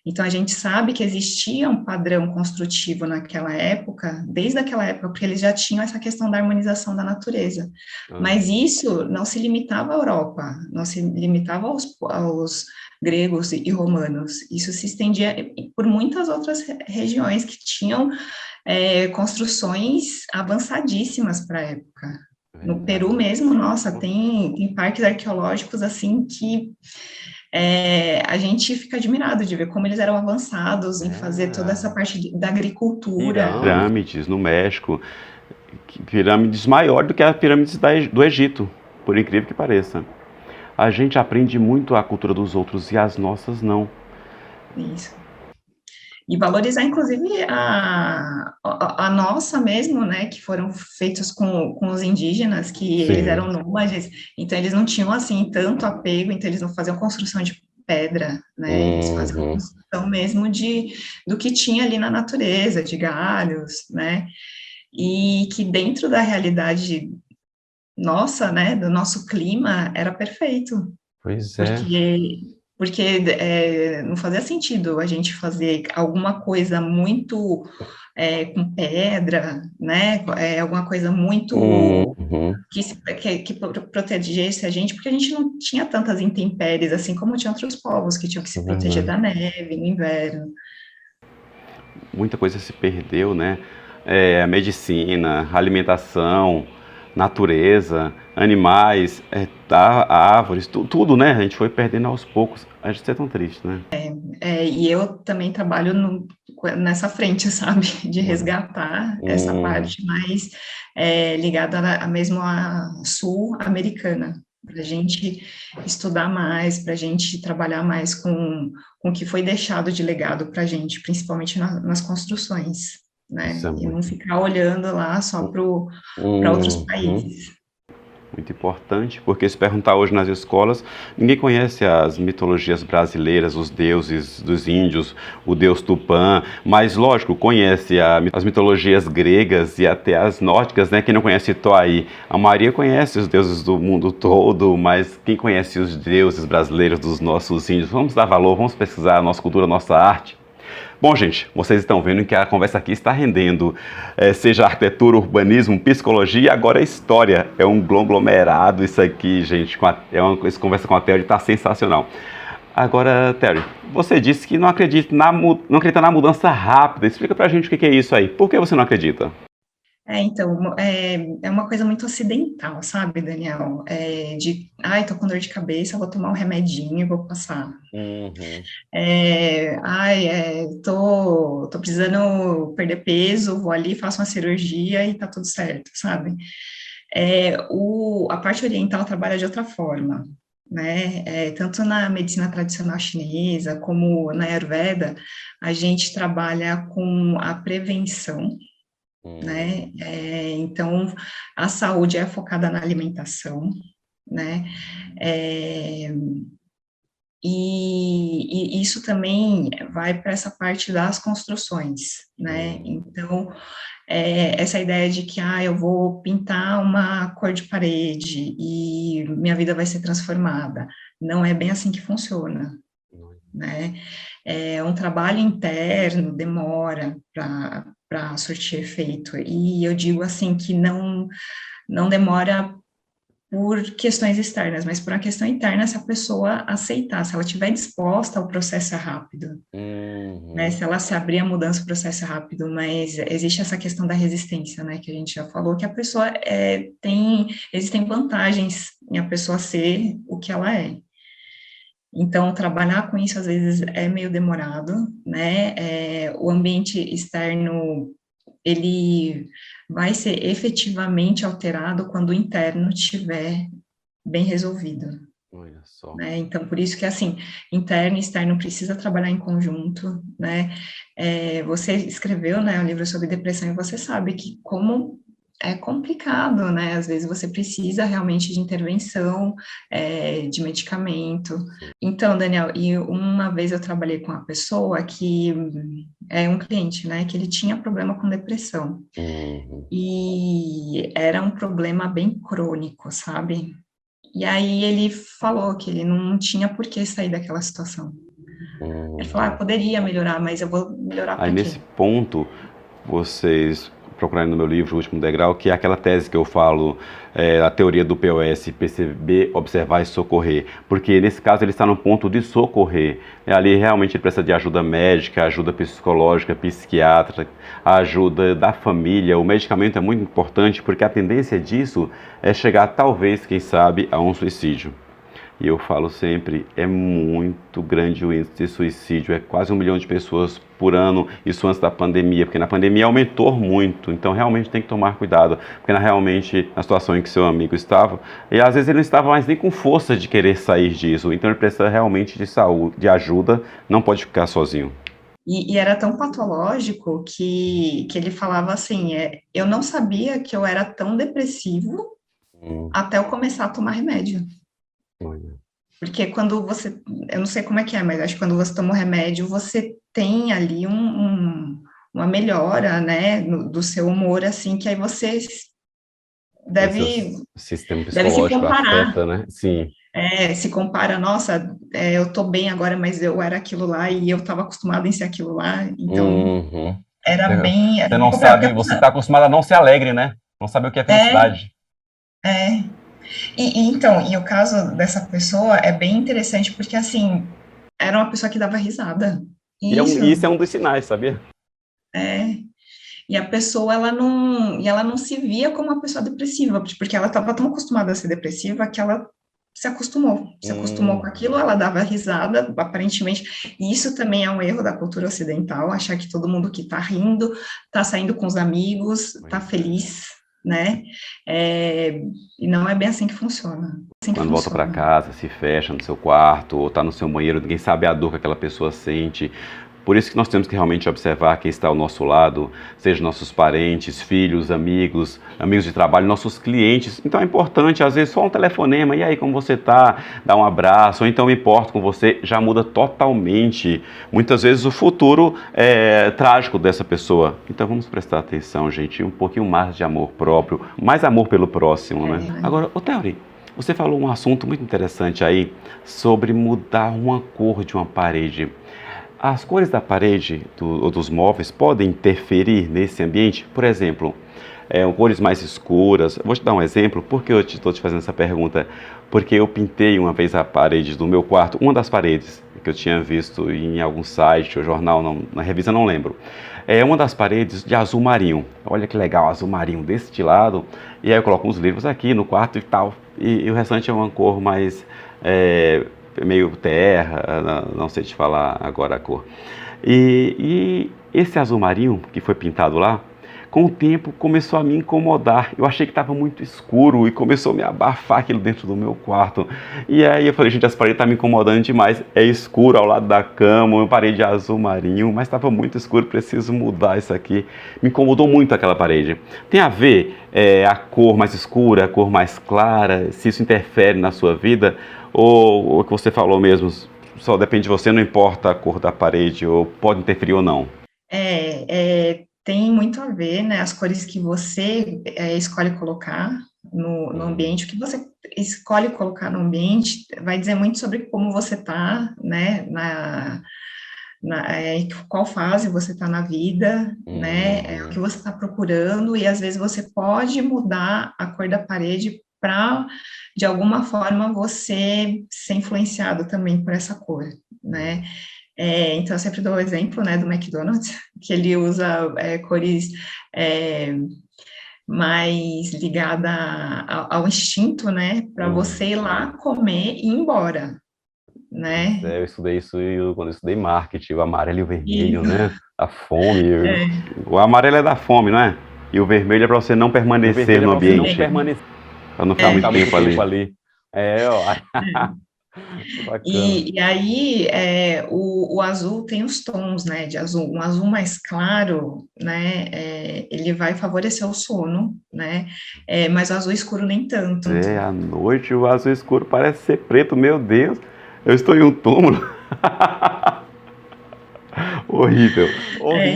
Então a gente sabe que existia um padrão construtivo naquela época, desde aquela época, porque eles já tinham essa questão da harmonização da natureza. Ah, Mas isso não se limitava à Europa, não se limitava aos gregos e romanos, isso se estendia por muitas outras regiões que tinham construções avançadíssimas para a época. No Peru verdade. mesmo, nossa, tem parques arqueológicos assim que a gente fica admirado de ver como eles eram avançados em fazer toda essa parte da agricultura. Pirâmides no México, pirâmides maior do que as pirâmides do Egito, por incrível que pareça. A gente aprende muito a cultura dos outros e as nossas não. Isso. E valorizar, inclusive, a nossa mesmo, né, que foram feitos com os indígenas, que eles Sim. eram nômades, então eles não tinham, assim, tanto apego, então eles não faziam construção de pedra, né, eles faziam Uhum. construção mesmo do que tinha ali na natureza, de galhos, né, e que dentro da realidade nossa, né, do nosso clima, era perfeito, Pois é. porque não fazia sentido a gente fazer alguma coisa muito com pedra, né? Alguma coisa muito Uhum. que protegesse a gente, porque a gente não tinha tantas intempéries assim como tinha outros povos que tinham que É se proteger verdade. da neve no inverno. Muita coisa se perdeu, né? A medicina, a alimentação, natureza, animais, árvores, tudo, né? A gente foi perdendo aos poucos. A gente é tão triste, né? E eu também trabalho nessa frente, sabe, de Uhum. resgatar essa Hum, parte mais ligada mesmo à sul-americana, para a gente estudar mais, para a gente trabalhar mais com o que foi deixado de legado para a gente, principalmente nas construções, isso né, é e não muito. ficar olhando lá só para outros Uhum. países. Muito importante, porque se perguntar hoje nas escolas, ninguém conhece as mitologias brasileiras, os deuses dos índios, o deus Tupã, mas lógico, conhece as mitologias gregas e até as nórdicas, né? Quem não conhece Toaí? A maioria conhece os deuses do mundo todo, mas quem conhece os deuses brasileiros dos nossos índios? Vamos dar valor, vamos pesquisar a nossa cultura, a nossa arte. Bom, gente, vocês estão vendo que a conversa aqui está rendendo, seja arquitetura, urbanismo, psicologia, agora é história. É um conglomerado isso aqui, gente. Essa conversa com a Terry está sensacional. Agora, Terry, você disse que não acredita na mudança rápida. Explica pra gente o que é isso aí. Por que você não acredita? Então, é uma coisa muito ocidental, sabe, Daniel? Ai, tô com dor de cabeça, vou tomar um remedinho e vou passar. Uhum. Tô precisando perder peso, vou ali, faço uma cirurgia e tá tudo certo, sabe? A parte oriental trabalha de outra forma, né? Tanto na medicina tradicional chinesa como na Ayurveda, a gente trabalha com a prevenção, né? Então, a saúde é focada na alimentação, né? E isso também vai para essa parte das construções, né? Então, essa ideia de que eu vou pintar uma cor de parede e minha vida vai ser transformada, não é bem assim que funciona, né? É um trabalho interno, demora para surtir efeito, e eu digo assim que não demora por questões externas, mas por uma questão interna, se a pessoa aceitar, se ela estiver disposta, o processo é rápido, né? Se ela se abrir a mudança, o processo é rápido, mas existe essa questão da resistência, né? Que a gente já falou, que a pessoa existem vantagens em a pessoa ser o que ela é. Então, trabalhar com isso, às vezes, é meio demorado, né? O ambiente externo, ele vai ser efetivamente alterado quando o interno estiver bem resolvido. Olha só. Né? Então, por isso que, assim, interno e externo precisa trabalhar em conjunto, né? Você escreveu, né, um livro sobre depressão e você sabe que como é complicado, né? Às vezes você precisa realmente de intervenção, de medicamento. Então, Daniel, e uma vez eu trabalhei com uma pessoa que é um cliente, né, que ele tinha problema com depressão. E era um problema bem crônico, sabe? E aí ele falou que ele não tinha por que sair daquela situação. Ele falou, poderia melhorar, mas eu vou melhorar Aí por quê? nesse ponto, vocês procurarem no meu livro, O Último Degrau, que é aquela tese que eu falo, a teoria do POS, perceber, observar e socorrer. Porque nesse caso ele está no ponto de socorrer. Ali realmente ele precisa de ajuda médica, ajuda psicológica, psiquiátrica, ajuda da família. O medicamento é muito importante porque a tendência disso é chegar, talvez, quem sabe, a um suicídio. E eu falo sempre, é muito grande o índice de suicídio, é quase 1 milhão de pessoas por ano, isso antes da pandemia, porque na pandemia aumentou muito, então realmente tem que tomar cuidado, porque realmente na situação em que seu amigo estava, e às vezes ele não estava mais nem com força de querer sair disso, então ele precisa realmente de saúde, de ajuda, não pode ficar sozinho. E era tão patológico que ele falava assim, eu não sabia que eu era tão depressivo até eu começar a tomar remédio. Porque quando você, eu não sei como é que é, mas acho que quando você toma o remédio, você tem ali uma melhora, né, do seu humor, assim, que aí você deve Sistema se psicológico comparar. afeta, né? Sim. Se compara, nossa, eu tô bem agora, mas eu era aquilo lá e eu tava acostumado em ser aquilo lá, então era bem Você não complicado. sabe, você está acostumado a não ser alegre, né? Não sabe o que é felicidade. E o caso dessa pessoa é bem interessante porque, assim, era uma pessoa que dava risada. E isso é um dos sinais, sabia? E a pessoa, ela não se via como uma pessoa depressiva, porque ela estava tão acostumada a ser depressiva que ela se acostumou com aquilo, ela dava risada, aparentemente, e isso também é um erro da cultura ocidental, achar que todo mundo que está rindo, está saindo com os amigos, está feliz, né? E não é bem assim que funciona. Quando volta para casa, se fecha no seu quarto, ou está no seu banheiro, ninguém sabe a dor que aquela pessoa sente, Por isso que nós temos que realmente observar quem está ao nosso lado, seja nossos parentes, filhos, amigos, amigos de trabalho, nossos clientes. Então é importante, às vezes, só um telefonema, e aí, como você está? Dar um abraço, ou então me importo com você, já muda totalmente, muitas vezes, o futuro trágico dessa pessoa. Então vamos prestar atenção, gente, um pouquinho mais de amor próprio, mais amor pelo próximo, né? Agora, ô Theory, você falou um assunto muito interessante aí sobre mudar uma cor de uma parede. As cores da parede ou dos móveis podem interferir nesse ambiente? Por exemplo, cores mais escuras. Vou te dar um exemplo. Por que eu estou te fazendo essa pergunta? Porque eu pintei uma vez a parede do meu quarto, uma das paredes que eu tinha visto em algum site ou jornal, não, na revista, não lembro. É uma das paredes de azul marinho. Olha que legal, azul marinho deste lado. E aí eu coloco uns livros aqui no quarto e tal. E o restante é uma cor mais meio terra, não sei te falar agora a cor. E esse azul marinho que foi pintado lá, com o tempo começou a me incomodar. Eu achei que estava muito escuro e começou a me abafar aquilo dentro do meu quarto. E aí eu falei, gente, essa parede está me incomodando demais. É escuro ao lado da cama, uma parede azul marinho, mas estava muito escuro, preciso mudar isso aqui. Me incomodou muito aquela parede. Tem a ver a cor mais escura, a cor mais clara, se isso interfere na sua vida? Ou o que você falou mesmo, só depende de você, não importa a cor da parede, ou pode interferir ou não? Tem muito a ver, né, as cores que você escolhe colocar no ambiente, o que você escolhe colocar no ambiente vai dizer muito sobre como você está, né, qual fase você está na vida, né, o que você está procurando, e às vezes você pode mudar a cor da parede para, de alguma forma, você ser influenciado também por essa cor, né. Então, eu sempre dou o exemplo, né, do McDonald's, que ele usa cores mais ligadas ao instinto, né, para você ir lá comer e ir embora, né? Eu estudei isso quando eu estudei marketing, o amarelo e o vermelho, Isso. né? A fome. O amarelo é da fome, não é? E o vermelho é para você não permanecer no ambiente. Para não ficar muito tempo ali. Ó. Bacana. E aí, o azul tem os tons, né, de azul. Um azul mais claro, né, ele vai favorecer o sono, né, mas o azul escuro nem tanto. À noite o azul escuro parece ser preto, meu Deus. Eu estou em um túmulo. Horrível.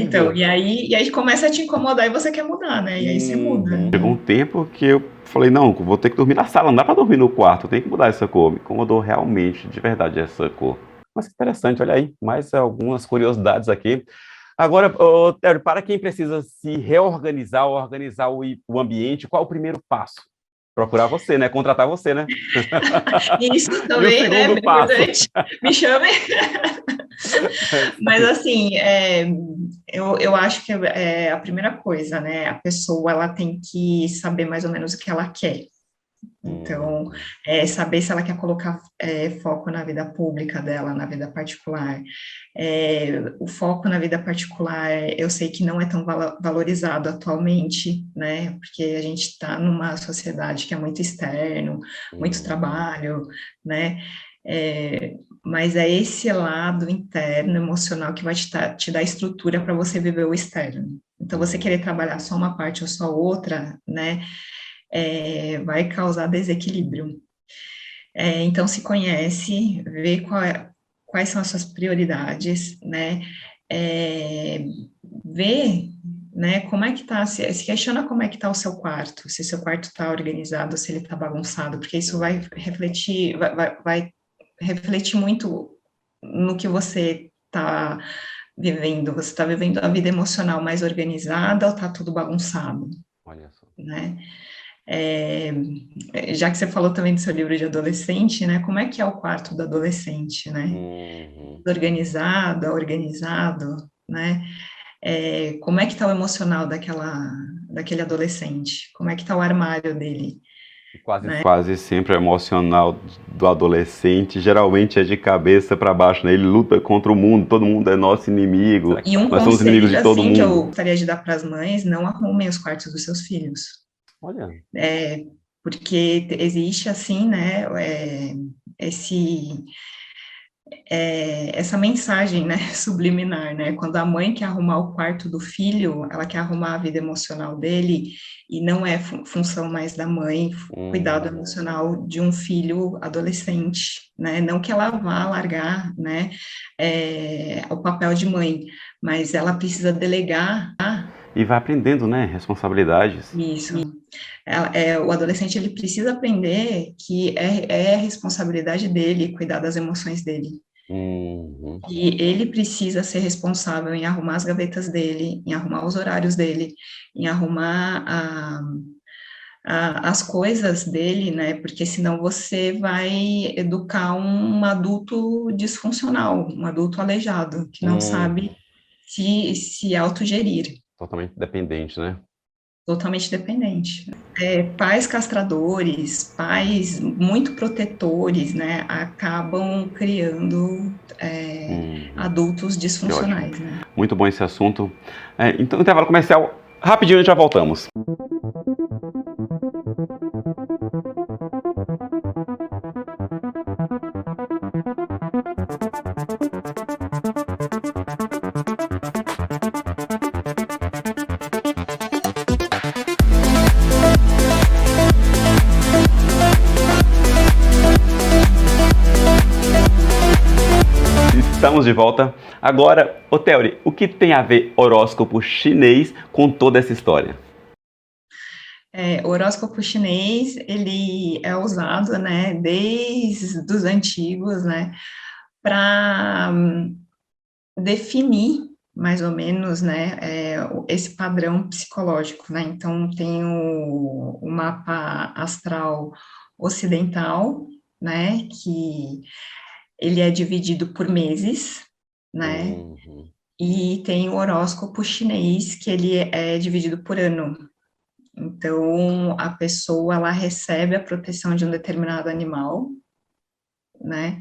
Então, e aí começa a te incomodar e você quer mudar, né, e aí você muda. Chegou um tempo que eu falei, não, vou ter que dormir na sala, não dá para dormir no quarto, tem que mudar essa cor. Me incomodou realmente, de verdade, essa cor. Mas que interessante, olha aí, mais algumas curiosidades aqui. Agora, Theory, para quem precisa se reorganizar, organizar o ambiente, qual é o primeiro passo? Procurar você, né? Contratar você, né? Isso também, né? Segundo passo. Importante. Me chame. Mas assim, eu acho que a primeira coisa, né? A pessoa ela tem que saber mais ou menos o que ela quer. Então, saber se ela quer colocar foco na vida pública dela, na vida particular. O foco na vida particular, eu sei que não é tão valorizado atualmente, né? Porque a gente está numa sociedade que é muito externo, muito trabalho, né? Mas é esse lado interno, emocional, que vai te dar estrutura para você viver o externo. Então, você querer trabalhar só uma parte ou só outra, né? Vai causar desequilíbrio. Então, se conhece, vê quais são as suas prioridades, né? Vê, né, como é que tá, se questiona como é que tá o seu quarto, se seu quarto está organizado, se ele está bagunçado, porque isso vai refletir, vai refletir muito no que você está vivendo. Você está vivendo a vida emocional mais organizada ou está tudo bagunçado? Olha só. Né? Já que você falou também do seu livro de adolescente, né? Como é que é o quarto do adolescente, né? Organizado, né? Como é que está o emocional daquele adolescente? Como é que está o armário dele? Quase sempre o emocional do adolescente geralmente é de cabeça para baixo, né? Ele luta contra o mundo, todo mundo é nosso inimigo, e um nós somos inimigos de todo mundo. Que eu gostaria de dar para as mães: não arrumem os quartos dos seus filhos. Olha. Porque existe, assim, né, essa mensagem, né, subliminar, né, quando a mãe quer arrumar o quarto do filho, ela quer arrumar a vida emocional dele, e não é função mais da mãe cuidado Hum, emocional de um filho adolescente, né, não que ela vá largar, né, o papel de mãe, mas ela precisa delegar e vai aprendendo, né? Responsabilidades. isso. O adolescente, ele precisa aprender que é responsabilidade dele cuidar das emoções dele. Uhum, E ele precisa ser responsável em arrumar as gavetas dele, em arrumar os horários dele, em arrumar as coisas dele, né? Porque senão você vai educar um adulto disfuncional, um adulto aleijado, que não sabe uhum. se autogerir, Totalmente dependente, né? totalmente dependente. Pais castradores, pais muito protetores, né? Acabam criando Uhum. adultos Que ótimo. disfuncionais, né? Muito bom esse assunto. Então, intervalo comercial. Rapidinho, já voltamos. Estamos de volta. Agora, ô Theory, o que tem a ver horóscopo chinês com toda essa história? O horóscopo chinês, ele é usado, né, desde os antigos, né, para definir, mais ou menos, né, esse padrão psicológico, né, então tem o mapa astral ocidental, né, que ele é dividido por meses, né, Uhum. e tem o horóscopo chinês, que ele é dividido por ano. Então, a pessoa, ela recebe a proteção de um determinado animal, né?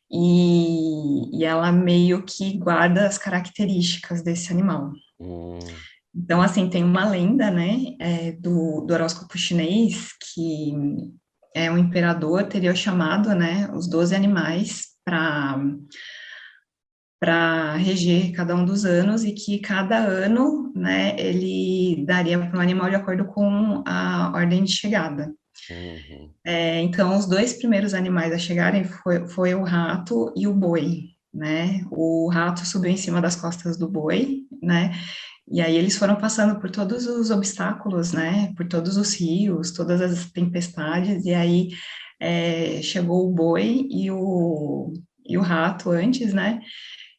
E ela meio que guarda as características desse animal. Uhum. Então, assim, tem uma lenda, né, do horóscopo chinês, que o imperador teria chamado, né, os 12 animais para reger cada um dos anos e que cada ano, né, ele daria para o animal de acordo com a ordem de chegada. Uhum. Então, os dois primeiros animais a chegarem foi o rato e o boi, né? O rato subiu em cima das costas do boi, né? E aí eles foram passando por todos os obstáculos, né? Por todos os rios, todas as tempestades, e aí chegou o boi e o rato antes, né?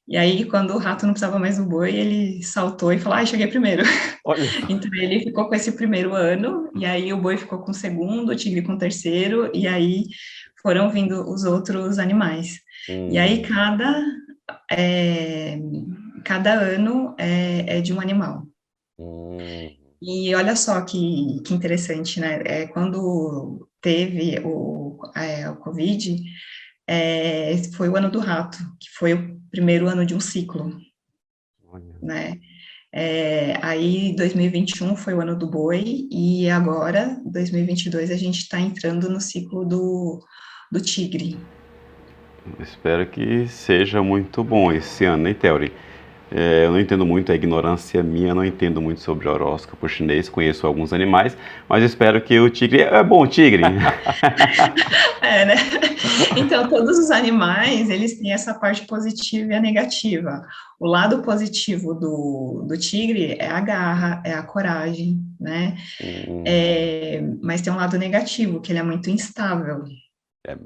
E aí, quando o rato não precisava mais do boi, ele saltou e falou: "Ah, cheguei primeiro." Olha só. Então, ele ficou com esse primeiro ano, e aí o boi ficou com o segundo, o tigre com o terceiro, e aí foram vindo os outros animais. E aí, Hum. é, cada ano é de um animal. Hum. E olha só que interessante, né? Quando teve o Covid, foi o ano do rato, que foi o primeiro ano de um ciclo, Olha. né? Aí 2021 foi o ano do boi, e agora, 2022, a gente está entrando no ciclo do tigre. Espero que seja muito bom esse ano, hein, Theory? Eu não entendo muito, a ignorância minha, não entendo muito sobre horóscopo chinês, conheço alguns animais, mas espero que o tigre. É bom, o tigre! Né? Então, todos os animais, eles têm essa parte positiva e a negativa. O lado positivo do tigre é a garra, é a coragem, né? Uhum. Mas tem um lado negativo, que ele é muito instável,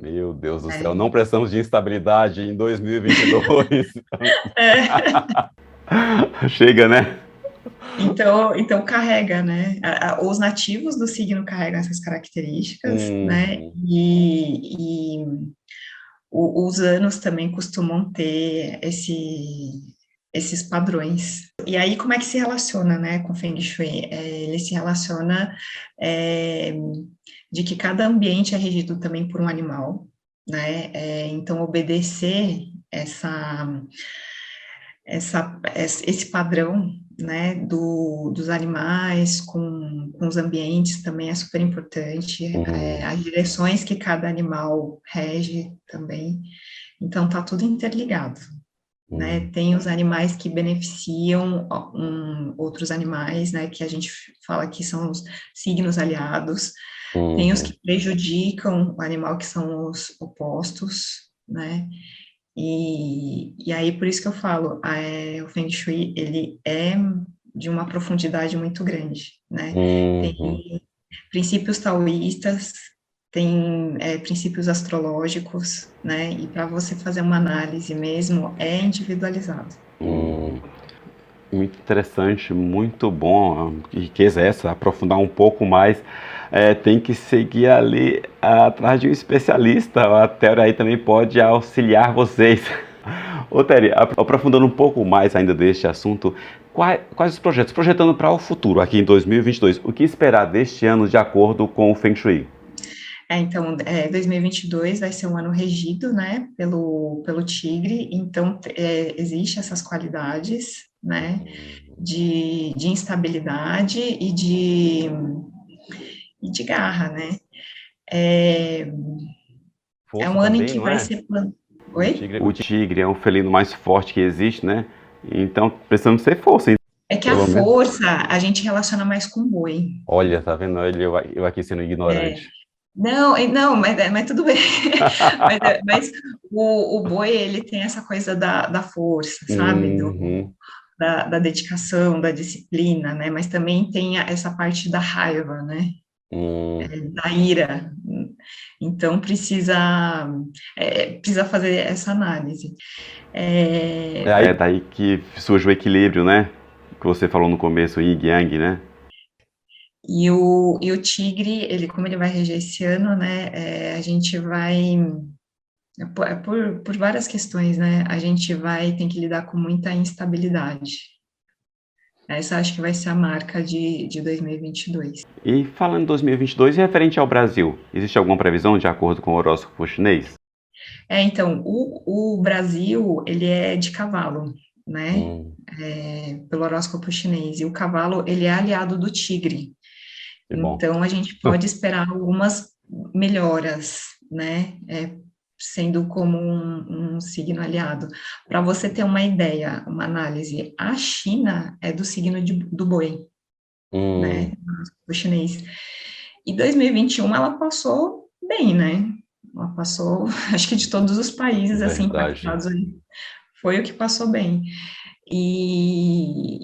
Meu Deus do céu, né? não precisamos de instabilidade em 2022. É, Chega, né? então carrega, né? Os nativos do signo carregam essas características, né? Uhum. E os anos também costumam ter esses padrões. E aí, como é que se relaciona, né, com o Feng Shui? Ele se relaciona é, de que cada ambiente é regido também por um animal, né? Então, obedecer esse padrão, né, dos animais com os ambientes também é super importante, Uhum. as direções que cada animal rege também. Então, tá tudo interligado, né? Hum, Tem os animais que beneficiam outros animais, né? Que a gente fala que são os signos aliados. Tem os uhum, que prejudicam o animal, que são os opostos, né? E aí, por isso que eu falo, o Feng Shui, ele é de uma profundidade muito grande, né? Tem uhum, princípios taoístas, tem princípios astrológicos, né? E para você fazer uma análise mesmo, é individualizado. hum. Muito interessante, muito bom. Que riqueza é essa? Aprofundar um pouco mais. Tem que seguir ali atrás de um especialista. A Théoria aí também pode auxiliar vocês. Ô, Théoria, aprofundando um pouco mais ainda deste assunto, quais os projetos? Projetando para o futuro, aqui em 2022, o que esperar deste ano de acordo com o Feng Shui? Então, 2022 vai ser um ano regido, né, pelo Tigre, então, existe essas qualidades, né, de instabilidade e de garra, né. É, é Força um ano em também, que não vai é? ser... Oi? O tigre é um felino mais forte que existe, né? Então precisamos ter força, hein? É que a Pelo menos. força a gente relaciona mais com boi. Olha, tá vendo? Eu aqui sendo ignorante. Não, não, mas tudo bem. Mas o boi, ele tem essa coisa da força, sabe? Uhum, Da dedicação, da disciplina, né? Mas também tem essa parte da raiva, né? hum. Da ira. Então, precisa fazer essa análise. É, É daí que surge o equilíbrio, né? Que você falou no começo, Yin e Yang, né? e o tigre, ele, como ele vai reger esse ano, né? A gente vai... por várias questões, né? A gente vai ter que lidar com muita instabilidade. Essa acho que vai ser a marca de 2022. E falando em 2022, e referente ao Brasil, existe alguma previsão de acordo com o horóscopo chinês? Então, o Brasil, ele é de cavalo, né? Hum, Pelo horóscopo chinês. E o cavalo, ele é aliado do tigre. que bom. Então, a gente pode esperar algumas melhoras, né? Sendo como um signo aliado. Para você ter uma ideia, uma análise, a China é do signo do boi, né? Hum, O chinês. E 2021 ela passou bem, né? Ela passou, acho que de todos os países assim verdade. impactados, foi o que passou bem. E,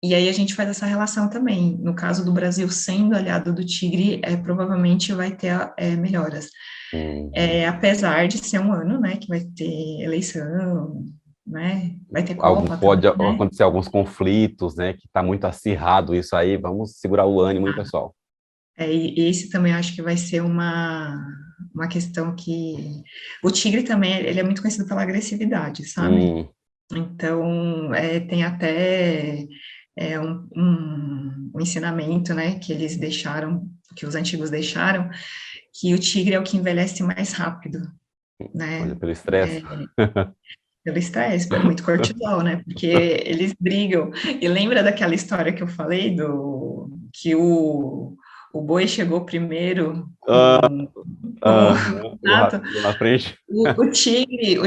e aí a gente faz essa relação também. No caso do Brasil sendo aliado do Tigre, provavelmente vai ter melhoras. Uhum. Apesar de ser um ano, né, que vai ter eleição, né, vai ter Algum, Copa pode também, né? acontecer alguns conflitos, né? Que está muito acirrado isso aí. Vamos segurar o ânimo, hein, pessoal? E esse também eu acho que vai ser uma questão que... O Tigre também, ele é muito conhecido pela agressividade, sabe? Hum, Então, tem até um ensinamento, né, que eles deixaram, que os antigos deixaram, que o tigre é o que envelhece mais rápido, olha, né, pelo estresse. pelo estresse, é muito cortisol, né, porque eles brigam. E lembra daquela história que eu falei, que o boi chegou primeiro com o O rato rato? chegou na frente. O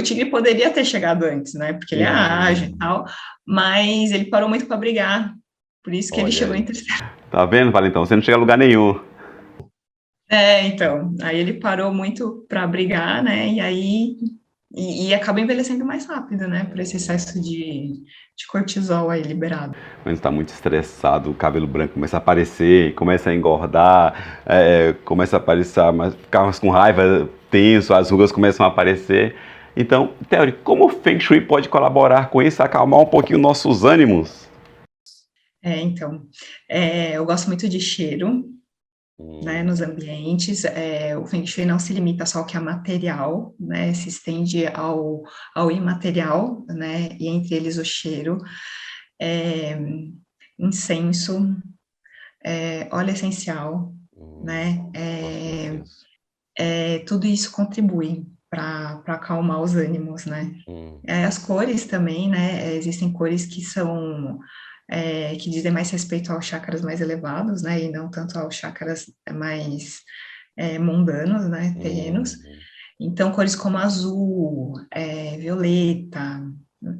tigre poderia ter chegado antes, né? Porque ele é ágil e Hum, tal, mas ele parou muito para brigar. Por isso que ele olha chegou em aí. terceiro. Tá vendo, Valentão? Você não chega a lugar nenhum. Então, aí ele parou muito para brigar, né? E aí e acaba envelhecendo mais rápido, né? Por esse excesso de cortisol aí liberado. Quando está muito estressado, o cabelo branco começa a aparecer, começa a engordar, começa a aparecer, ficar mais com raiva, tenso, as rugas começam a aparecer. Então, Teori, como o Feng Shui pode colaborar com isso, acalmar um pouquinho nossos ânimos? Então, eu gosto muito de cheiro, né, Hum, nos ambientes. O Feng Shui não se limita só ao que é material, né, se estende ao imaterial, né, e entre eles o cheiro, é, incenso, óleo essencial, né, gosto de incenso. tudo isso contribui para acalmar os ânimos, né. Hum, As cores também, né, existem cores que são que dizem mais respeito aos chakras mais elevados, né, e não tanto aos chakras mais mundanos, né, terrenos. hum. Então, cores como azul, violeta,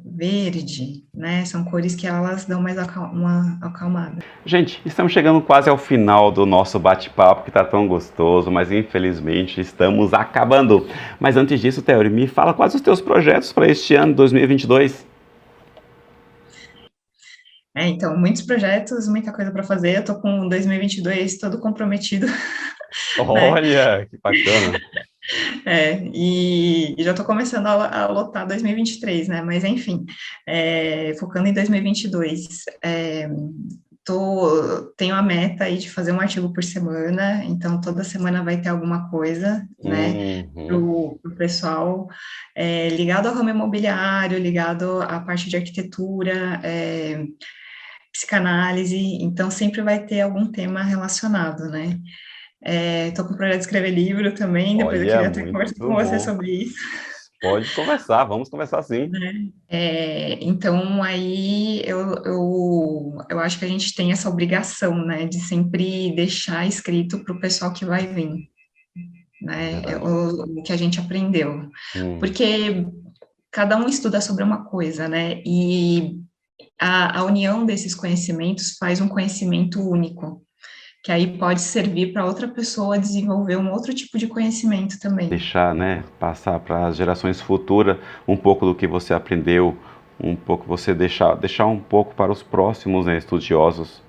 verde, né? São cores que elas dão mais uma acalmada. Gente, estamos chegando quase ao final do nosso bate-papo, que está tão gostoso, mas infelizmente estamos acabando. Mas antes disso, Theory, me fala quais os teus projetos para este ano 2022. Então, muitos projetos, muita coisa para fazer. Eu estou com 2022 todo comprometido, né? Olha, que bacana. E já estou começando a lotar 2023, né? Mas, enfim, focando em 2022, tenho a meta aí de fazer um artigo por semana, então toda semana vai ter alguma coisa, né, para o pessoal ligado ao ramo imobiliário, ligado à parte de arquitetura, psicanálise, então sempre vai ter algum tema relacionado, né. Estou com o projeto de escrever livro também, depois eu Olha, queria até muito conversar com você bom. sobre isso. Pode conversar, vamos conversar sim. Então, aí eu acho que a gente tem essa obrigação, né, de sempre deixar escrito para o pessoal que vai vir, né, Verdade. o que a gente aprendeu. Porque cada um estuda sobre uma coisa, né, e a união desses conhecimentos faz um conhecimento único, que aí pode servir para outra pessoa desenvolver um outro tipo de conhecimento também. Deixar, né, passar para as gerações futuras um pouco do que você aprendeu, um pouco você deixar um pouco para os próximos, né, estudiosos.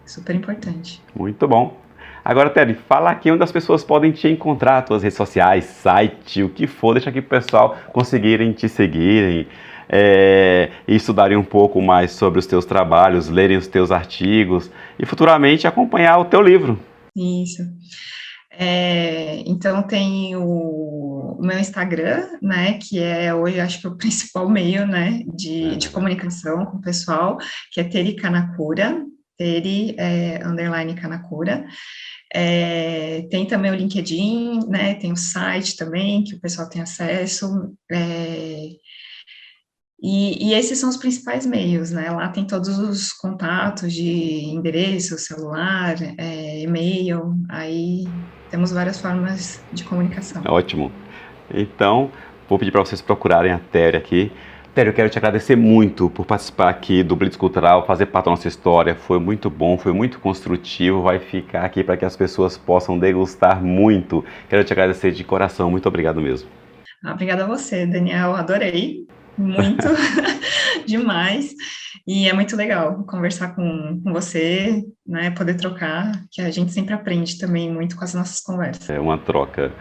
Super importante. Muito bom. Agora, Tere, fala aqui onde as pessoas podem te encontrar, tuas redes sociais, site, o que for, deixa aqui para o pessoal conseguirem te seguirem, e estudarem um pouco mais sobre os teus trabalhos, lerem os teus artigos e futuramente acompanhar o teu livro. Isso. Então tem o meu Instagram, né, que é hoje acho que o principal meio, né, de comunicação com o pessoal, que é Teri Kanakura, Teri _ Kanakura. Tem também o LinkedIn, né, tem o site também, que o pessoal tem acesso, e esses são os principais meios, né, lá tem todos os contatos de endereço, celular, e-mail, aí temos várias formas de comunicação. Ótimo. Então, vou pedir para vocês procurarem a Tere aqui. Tere, eu quero te agradecer muito por participar aqui do Blitz Cultural, fazer parte da nossa história. Foi muito bom, foi muito construtivo. Vai ficar aqui para que as pessoas possam degustar muito. Quero te agradecer de coração. Muito obrigado mesmo. Obrigada a você, Daniel. Adorei. Muito. Demais. E é muito legal conversar com você, né? Poder trocar, que a gente sempre aprende também muito com as nossas conversas. É uma troca.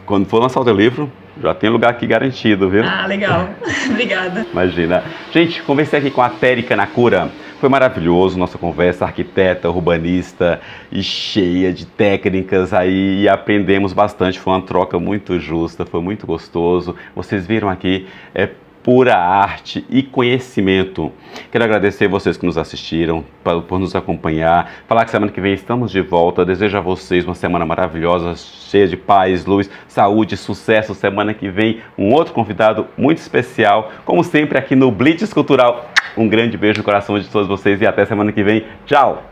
Quando for lançar o teu livro, já tem lugar aqui garantido, viu? Ah, legal. Obrigada. Imagina. Gente, conversei aqui com a Tere Kanakura. Foi maravilhoso nossa conversa, arquiteta, urbanista e cheia de técnicas aí, e aprendemos bastante. Foi uma troca muito justa, foi muito gostoso. Vocês viram aqui, pura arte e conhecimento. Quero agradecer vocês que nos assistiram, por nos acompanhar. Falar que semana que vem estamos de volta. Desejo a vocês uma semana maravilhosa, cheia de paz, luz, saúde, sucesso. Semana que vem um outro convidado muito especial, como sempre aqui no Blitz Cultural. Um grande beijo no coração de todos vocês e até semana que vem. Tchau!